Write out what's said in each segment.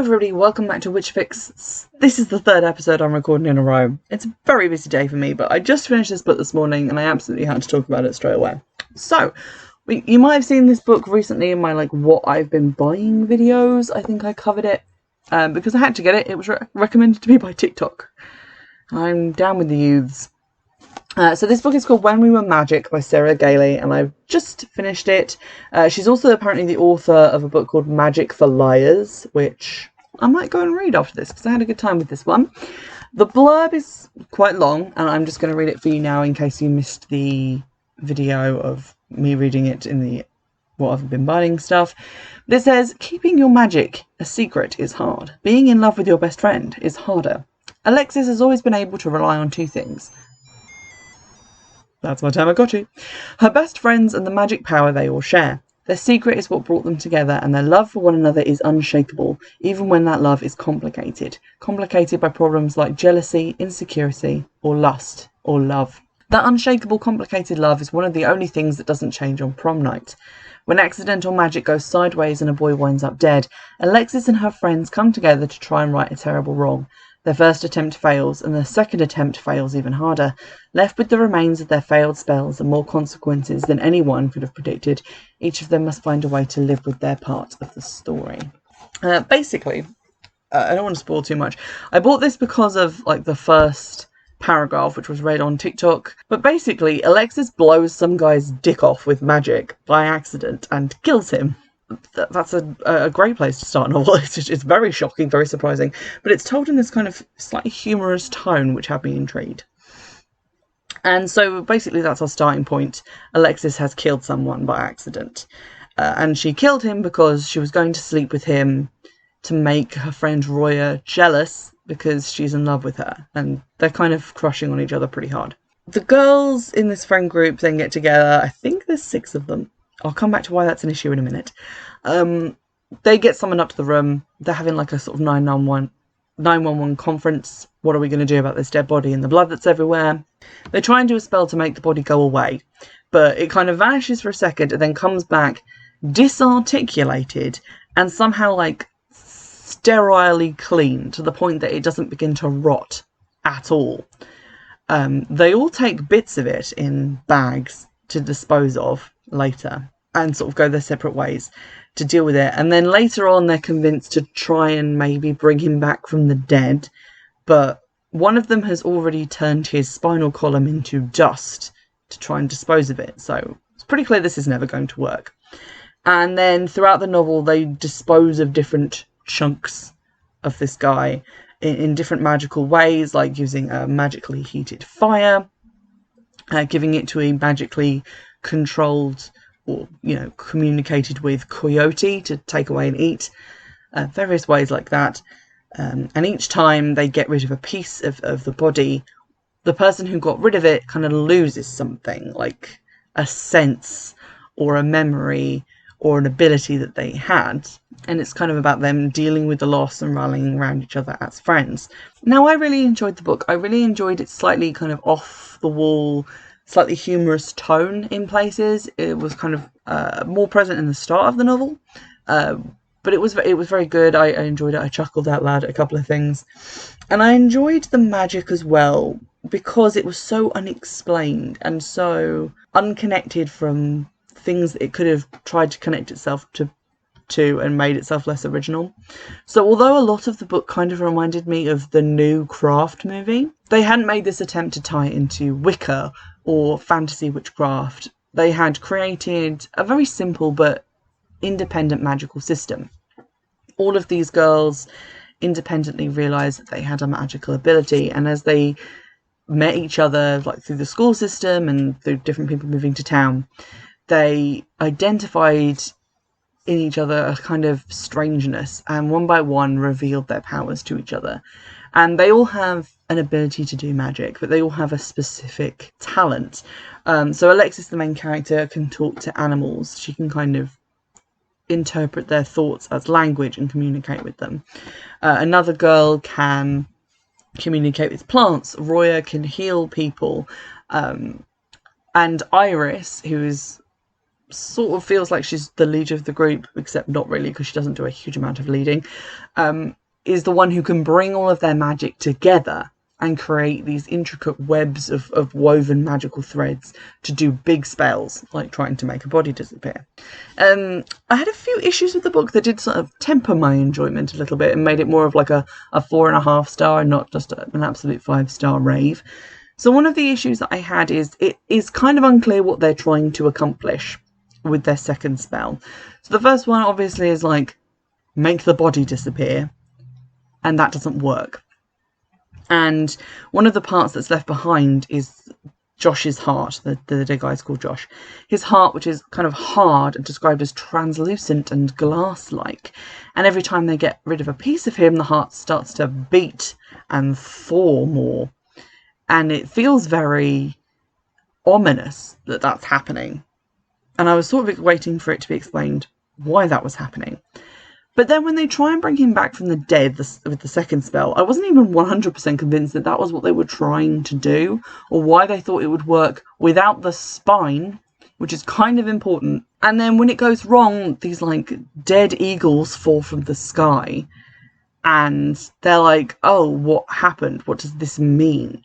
everybody, welcome back to Witchfix. This is the third episode I'm recording in a row. It's a very busy day for me, but I just finished this book this morning and I absolutely had to talk about it straight away. So, you might have seen this book recently in my what I've been buying videos. I think I covered it because I had to get it. It was recommended to me by TikTok. I'm down with the youths. So this book is called When We Were Magic by Sarah Gailey, and I've just finished it. She's also apparently the author of a book called Magic for Liars, which I might go and read after this because I had a good time with this one. The blurb is quite long, and I'm just going to read it for you now in case you missed the video of me reading it in the what I've been buying stuff. But it says, keeping your magic a secret is hard. Being in love with your best friend is harder. Alexis has always been able to rely on two things. That's my Tamagotchi. Her best friends and the magic power they all share. Their secret is what brought them together, and their love for one another is unshakable, even when that love is complicated. Complicated by problems like jealousy, insecurity, or lust, or love. That unshakable, complicated love is one of the only things that doesn't change on prom night. When accidental magic goes sideways and a boy winds up dead, Alexis and her friends come together to try and right a terrible wrong. Their first attempt fails, and their second attempt fails even harder. Left with the remains of their failed spells and more consequences than anyone could have predicted, each of them must find a way to live with their part of the story. Basically, I don't want to spoil too much. I bought this because of the first paragraph, which was read on TikTok. But basically, Alexis blows some guy's dick off with magic by accident and kills him. That's a great place to start a novel. It's very shocking, very surprising, but it's told in this kind of slightly humorous tone, which had me intrigued. And so basically that's our starting point. Alexis has killed someone by accident, and she killed him because she was going to sleep with him to make her friend Roya jealous because she's in love with her, and they're kind of crushing on each other pretty hard. The girls in this friend group then get together. I think there's 6 of them. I'll come back to why that's an issue in a minute. They get summoned up to the room. They're having a sort of 911 conference. What are we going to do about this dead body and the blood that's everywhere? They try and do a spell to make the body go away, but it kind of vanishes for a second and then comes back disarticulated and somehow sterilely clean to the point that it doesn't begin to rot at all. They all take bits of it in bags to dispose of later and sort of go their separate ways to deal with it, and then later on they're convinced to try and maybe bring him back from the dead, but one of them has already turned his spinal column into dust to try and dispose of it, so it's pretty clear this is never going to work. And then throughout the novel they dispose of different chunks of this guy in different magical ways, like using a magically heated fire, giving it to a magically controlled or communicated with coyote to take away and eat, various ways like that, and each time they get rid of a piece of the body, the person who got rid of it kind of loses something, like a sense or a memory or an ability that they had, and it's kind of about them dealing with the loss and rallying around each other as friends. Now, I really enjoyed the book. I really enjoyed its slightly kind of off the wall, slightly humorous tone in places. It was kind of more present in the start of the novel, but it was very good. I enjoyed it. I chuckled out loud at a couple of things, and I enjoyed the magic as well because it was so unexplained and so unconnected from things that it could have tried to connect itself to and made itself less original. So although a lot of the book kind of reminded me of the new Craft movie, they hadn't made this attempt to tie it into Wicca or fantasy witchcraft. They had created a very simple but independent magical system. All of these girls independently realised that they had a magical ability, and as they met each other through the school system and through different people moving to town, they identified in each other a kind of strangeness, and one by one revealed their powers to each other. And they all have an ability to do magic, but they all have a specific talent. So Alexis, the main character, can talk to animals. She can kind of interpret their thoughts as language and communicate with them. Another girl can communicate with plants. Roya can heal people. And Iris, who is sort of feels like she's the leader of the group, except not really, because she doesn't do a huge amount of leading. is the one who can bring all of their magic together and create these intricate webs of woven magical threads to do big spells, like trying to make a body disappear. I had a few issues with the book that did sort of temper my enjoyment a little bit and made it more of like a 4.5 star and not just an absolute 5-star rave. So one of the issues that I had is it is kind of unclear what they're trying to accomplish with their second spell. So the first one obviously is like, make the body disappear, and that doesn't work. And one of the parts that's left behind is Josh's heart. The guy's called Josh. His heart, which is kind of hard and described as translucent and glass-like. And every time they get rid of a piece of him, the heart starts to beat and thaw more. And it feels very ominous that that's happening. And I was sort of waiting for it to be explained why that was happening. But then when they try and bring him back from the dead with the second spell, I wasn't even 100% convinced that that was what they were trying to do, or why they thought it would work without the spine, which is kind of important. And then when it goes wrong, these like dead eagles fall from the sky, and they're like, oh, what happened? What does this mean?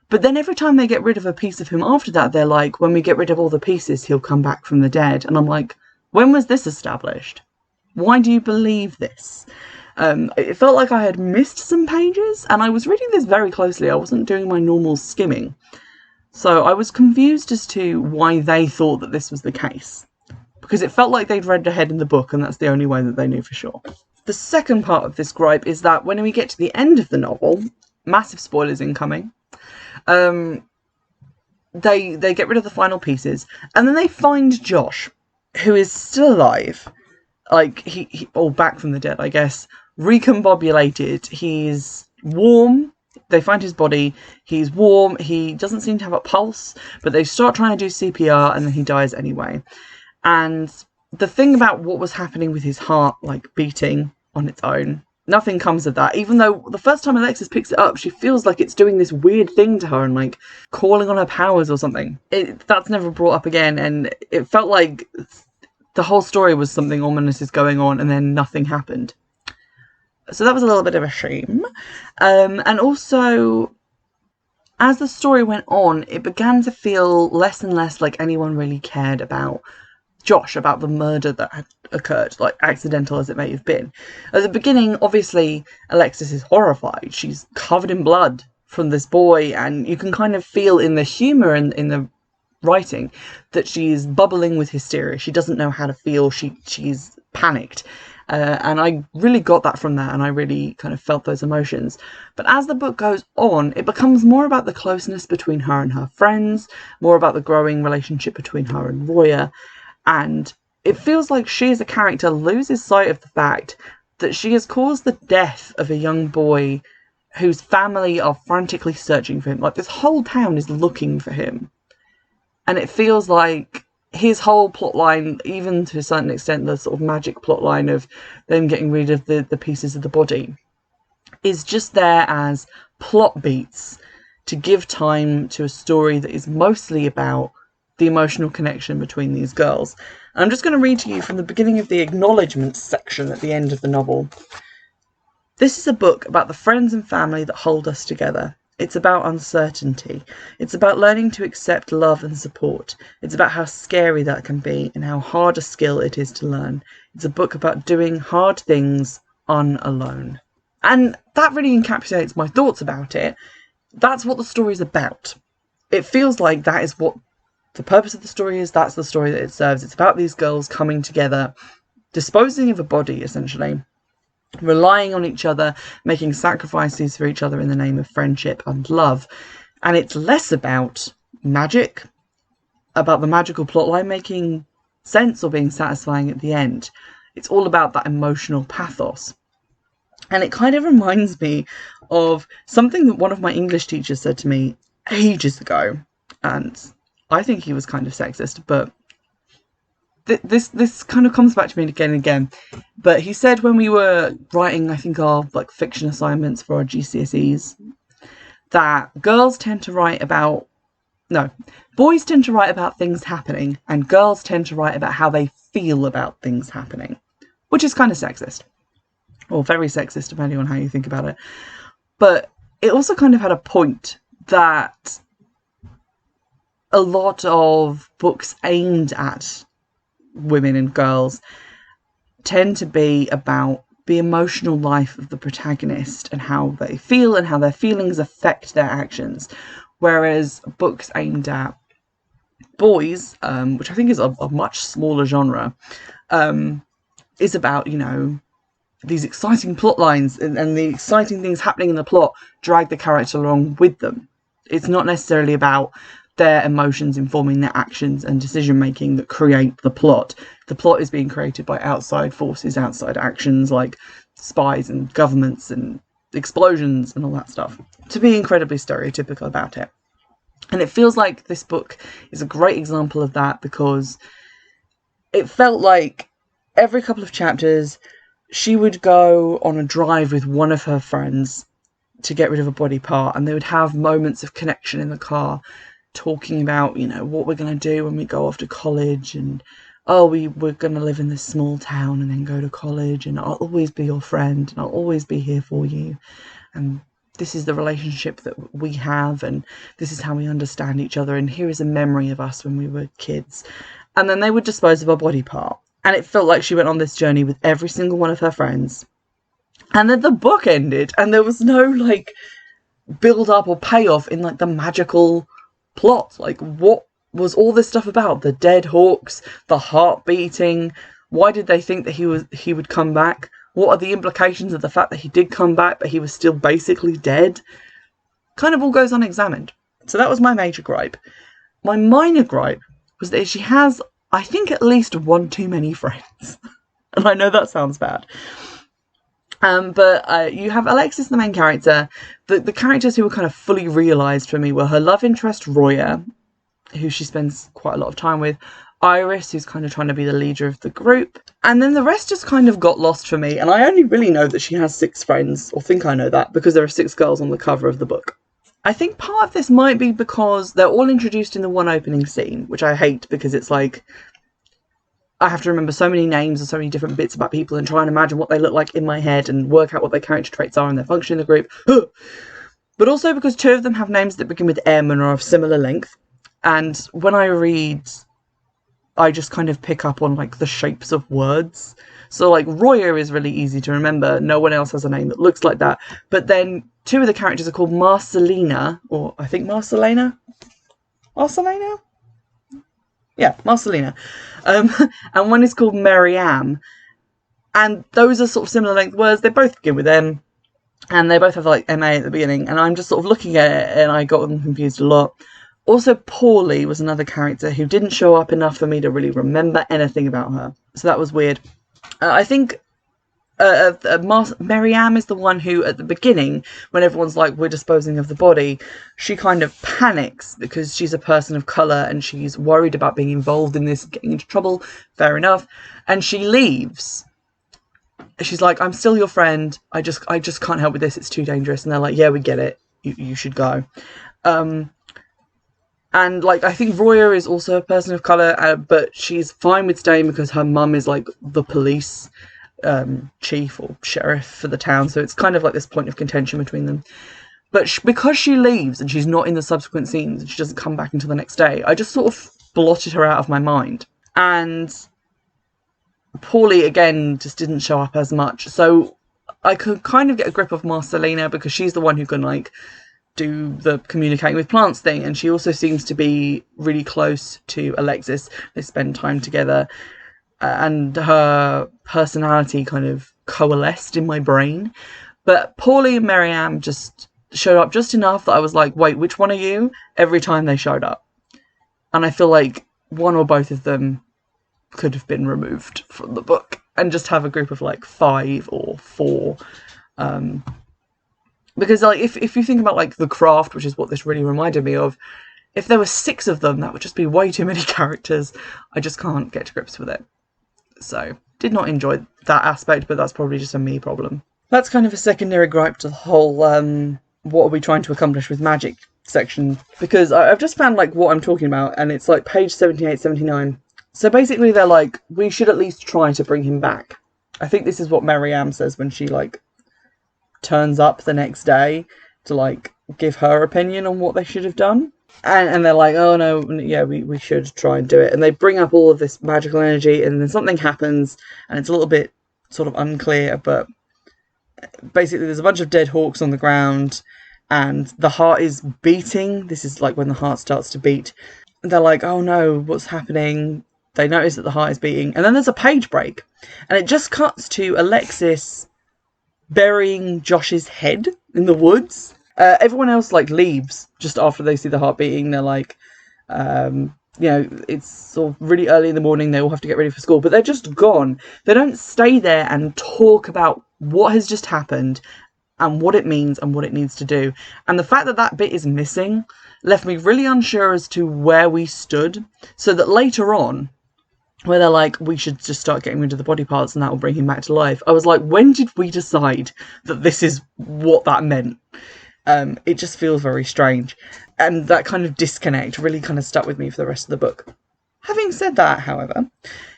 But then every time they get rid of a piece of him after that, they're like, when we get rid of all the pieces, he'll come back from the dead. And I'm like, when was this established? Why do you believe this? It felt like I had missed some pages, and I was reading this very closely. I wasn't doing my normal skimming. So I was confused as to why they thought that this was the case, because it felt like they'd read ahead in the book, and that's the only way that they knew for sure. The second part of this gripe is that when we get to the end of the novel, massive spoilers incoming, they get rid of the final pieces, and then they find Josh, who is still alive. Like, he back from the dead, I guess, recombobulated. He's warm. They find his body. He's warm. He doesn't seem to have a pulse, but they start trying to do CPR, and then he dies anyway. And the thing about what was happening with his heart, like, beating on its own, nothing comes of that. Even though the first time Alexis picks it up, she feels like it's doing this weird thing to her and, like, calling on her powers or something. That's never brought up again, and it felt like the whole story was something ominous is going on, and then nothing happened. So that was a little bit of a shame. And also, as the story went on, it began to feel less and less like anyone really cared about Josh, about the murder that had occurred, like accidental as it may have been. At the beginning, obviously, Alexis is horrified. She's covered in blood from this boy, and you can kind of feel in the humour and in the writing that she's bubbling with hysteria. She doesn't know how to feel. She's panicked. And I really got that from that, and I really kind of felt those emotions. But as the book goes on, it becomes more about the closeness between her and her friends, more about the growing relationship between her and Roya, and it feels like she as a character loses sight of the fact that she has caused the death of a young boy whose family are frantically searching for him. Like, this whole town is looking for him. And it feels like his whole plotline, even to a certain extent, the sort of magic plotline of them getting rid of the pieces of the body, is just there as plot beats to give time to a story that is mostly about the emotional connection between these girls. And I'm just going to read to you from the beginning of the acknowledgements section at the end of the novel. This is a book about the friends and family that hold us together. It's about uncertainty. It's about learning to accept love and support. It's about how scary that can be and how hard a skill it is to learn. It's a book about doing hard things unalone. And that really encapsulates my thoughts about it. That's what the story's about. It feels like that is what the purpose of the story is. That's the story that it serves. It's about these girls coming together, disposing of a body, essentially, relying on each other, making sacrifices for each other in the name of friendship and love. And it's less about magic, about the magical plotline making sense or being satisfying at the end. It's all about that emotional pathos. And it kind of reminds me of something that one of my English teachers said to me ages ago. And I think he was kind of sexist, but this kind of comes back to me again and again. But he said when we were writing, I think, our like fiction assignments for our GCSEs, that boys tend to write about things happening, and girls tend to write about how they feel about things happening, which is kind of sexist. or very sexist depending on how you think about it. But it also kind of had a point that a lot of books aimed at women and girls tend to be about the emotional life of the protagonist and how they feel and how their feelings affect their actions. Whereas books aimed at boys, which I think is a much smaller genre, is about, you know, these exciting plot lines and the exciting things happening in the plot drag the character along with them. It's not necessarily about their emotions informing their actions and decision making that create the plot. The plot is being created by outside forces, outside actions like spies and governments and explosions and all that stuff. To be incredibly stereotypical about it. And it feels like this book is a great example of that, because it felt like every couple of chapters she would go on a drive with one of her friends to get rid of a body part, and they would have moments of connection in the car, talking about, you know, what we're going to do when we go off to college, and we're going to live in this small town and then go to college, and I'll always be your friend and I'll always be here for you, and this is the relationship that we have, and this is how we understand each other, and here is a memory of us when we were kids. And then they would dispose of a body part, and it felt like she went on this journey with every single one of her friends, and then the book ended and there was no like build up or payoff in like the magical plot. Like, what was all this stuff about? The dead hawks, the heart beating, why did they think that he would come back? What are the implications of the fact that he did come back but he was still basically dead? Kind of all goes unexamined. So that was my major gripe. My minor gripe was that she has, I think, at least one too many friends. And I know that sounds bad. But you have Alexis, the main character. The characters who were kind of fully realised for me were her love interest, Roya, who she spends quite a lot of time with, Iris, who's kind of trying to be the leader of the group, and then the rest just kind of got lost for me. And I only really know that she has 6 friends, or think I know that, because there are 6 girls on the cover of the book. I think part of this might be because they're all introduced in the one opening scene, which I hate, because it's like I have to remember so many names and so many different bits about people and try and imagine what they look like in my head and work out what their character traits are and their function in the group. But also because 2 of them have names that begin with M and are of similar length. And when I read, I just kind of pick up on like the shapes of words. So like Roya is really easy to remember. No one else has a name that looks like that. But then 2 of the characters are called Marcelina, or I think Marcelina? Marcelina? Yeah, Marcelina. And one is called Mariam. And those are sort of similar length words. They both begin with M. And they both have like MA at the beginning. And I'm just sort of looking at it and I got them confused a lot. Also, Paulie was another character who didn't show up enough for me to really remember anything about her. So that was weird. I think Mariam is the one who, at the beginning, when everyone's like, we're disposing of the body, she kind of panics because she's a person of colour and she's worried about being involved in this, getting into trouble. Fair enough. And she leaves. She's like, I'm still your friend. I just can't help with this. It's too dangerous. And they're like, yeah, we get it. You should go. And, like, I think Roya is also a person of colour, but she's fine with staying because her mum is, like, the police chief or sheriff for the town. So it's kind of like this point of contention between them. But because she leaves and she's not in the subsequent scenes and she doesn't come back until the next day, I just sort of blotted her out of my mind. And Paulie, again, just didn't show up as much. So I could kind of get a grip of Marcelina because she's the one who can, like, do the communicating with plants thing, and she also seems to be really close to Alexis. They spend time together, and her personality kind of coalesced in my brain. But Paulie and Mariam just showed up just enough that I was like, wait, which one are you? Every time they showed up. And I feel like one or both of them could have been removed from the book and just have a group of like 5 or 4. Because, like, if you think about, like, The Craft, which is what this really reminded me of, if there were 6 of them, that would just be way too many characters. I just can't get to grips with it. So, did not enjoy that aspect, but that's probably just a me problem. That's kind of a secondary gripe to the whole, what are we trying to accomplish with magic section. Because I've just found, like, what I'm talking about, and it's, like, page 78, 79. So, basically, they're like, we should at least try to bring him back. I think this is what Mary-Am says when she, like, turns up the next day to, like, give her opinion on what they should have done. And they're like, oh no, yeah, we should try and do it. And they bring up all of this magical energy, and then something happens, and it's a little bit sort of unclear, but basically there's a bunch of dead hawks on the ground, and the heart is beating. This is like when the heart starts to beat. They're like, oh no, what's happening? They notice that the heart is beating, and then there's a page break, and it just cuts to Alexis burying Josh's head in the woods. Everyone else, like, leaves just after they see the heart beating. They're like, it's sort of really early in the morning. They all have to get ready for school, but they're just gone. They don't stay there and talk about what has just happened and what it means and what it needs to do. And the fact that that bit is missing left me really unsure as to where we stood, so that later on, where they're like, we should just start getting rid of the body parts and that will bring him back to life, I was like, when did we decide that this is what that meant? It just feels very strange. And that kind of disconnect really kind of stuck with me for the rest of the book. Having said that, however,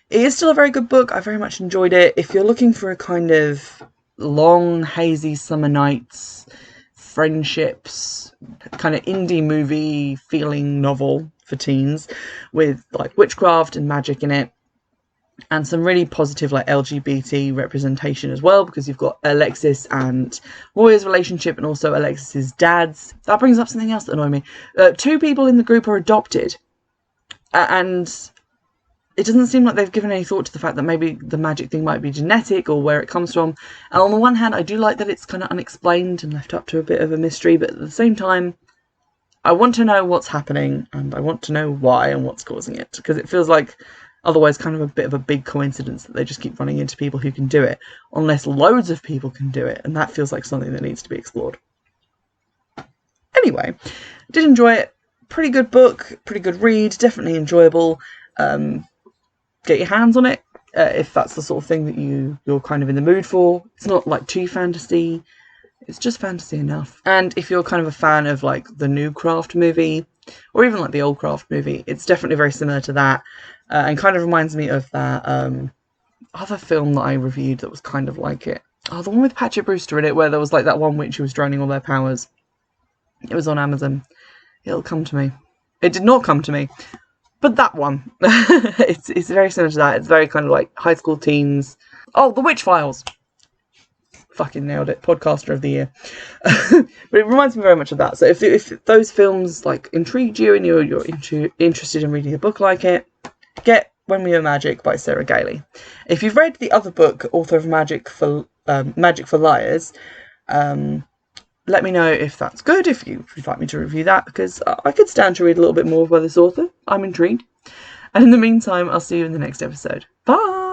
it is still a very good book. I very much enjoyed it. If you're looking for a kind of long, hazy summer nights, friendships, kind of indie movie feeling novel for teens with, like, witchcraft and magic in it, and some really positive, like, LGBT representation as well, because you've got Alexis and Roy's relationship and also Alexis's dad's. That brings up something else that annoyed me. 2 people in the group are adopted, and it doesn't seem like they've given any thought to the fact that maybe the magic thing might be genetic or where it comes from. And on the one hand, I do like that it's kind of unexplained and left up to a bit of a mystery, but at the same time, I want to know what's happening, and I want to know why and what's causing it, because it feels like otherwise kind of a bit of a big coincidence that they just keep running into people who can do it, unless loads of people can do it, and that feels like something that needs to be explored. Anyway, did enjoy it. Pretty good book, pretty good read, definitely enjoyable. Get your hands on it if that's the sort of thing that you're kind of in the mood for. It's not, like, too fantasy, it's just fantasy enough. And if you're kind of a fan of, like, the new Craft movie, or even, like, the old Craft movie, it's definitely very similar to that. And kind of reminds me of that other film that I reviewed that was kind of like it. Oh, the one with Patrick Brewster in it, where there was, like, that one witch who was draining all their powers. It was on Amazon. It'll come to me. It did not come to me. But that one. It's very similar to that. It's very kind of like high school teens. Oh, The Witch Files. Fucking nailed it. Podcaster of the year. But it reminds me very much of that. So if those films, like, intrigued you and you're interested in reading a book like it, get When We Were Magic by Sarah Gailey. If you've read the other book, author of Magic for Liars, let me know if that's good, if you'd like me to review that, because I could stand to read a little bit more by this author. I'm intrigued. And in the meantime, I'll see you in the next episode. Bye!